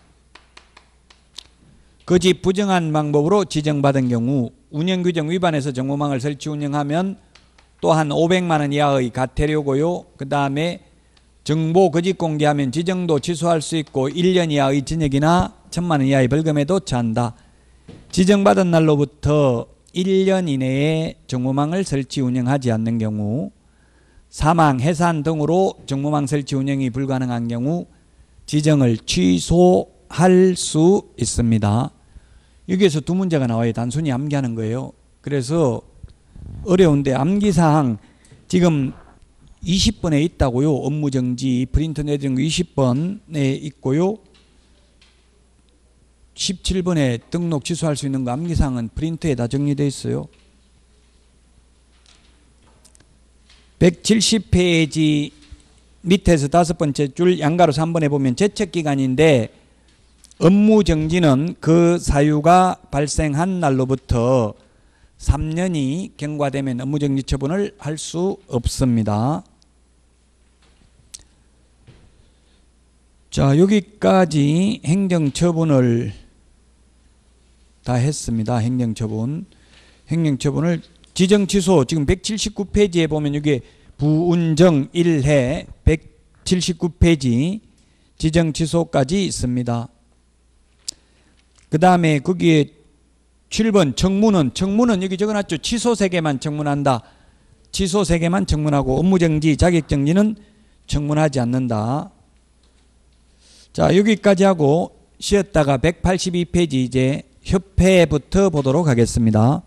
거짓 부정한 방법으로 지정받은 경우 운영규정 위반해서 정보망을 설치 운영하면 또한 500만 원 이하의 과태료고요. 그 다음에 정보 거짓 공개하면 지정도 취소할 수 있고 1년 이하의 징역이나 1000만 원 이하의 벌금에도 처한다. 지정받은 날로부터 1년 이내에 정보망을 설치 운영하지 않는 경우, 사망, 해산 등으로 정보망 설치 운영이 불가능한 경우 지정을 취소할 수 있습니다. 여기에서 두 문제가 나와요. 단순히 암기하는 거예요. 그래서 어려운데 암기사항 지금 20번에 있다고요. 업무정지 프린트 내드린 거 20번에 있고요. 17번에 등록 취소할 수 있는 거 암기사항은 프린트에 다 정리되어 있어요. 170페이지 밑에서 5번째 줄 양가로 3번에 보면 제척기간인데 업무정지는 그 사유가 발생한 날로부터 3년이 경과되면 업무정지 처분을 할 수 없습니다. 자, 여기까지 행정처분을 다 했습니다. 행정처분을 지정취소 지금 179페이지에 보면 이게 부운정 1회 179페이지 지정취소까지 있습니다. 그 다음에 거기에 7번 청문은 여기 적어놨죠. 취소 3개만 청문한다. 취소 3개만 청문하고 업무정지 자격정지는 청문하지 않는다. 자, 여기까지 하고 쉬었다가 182페이지 이제 협회부터 보도록 하겠습니다.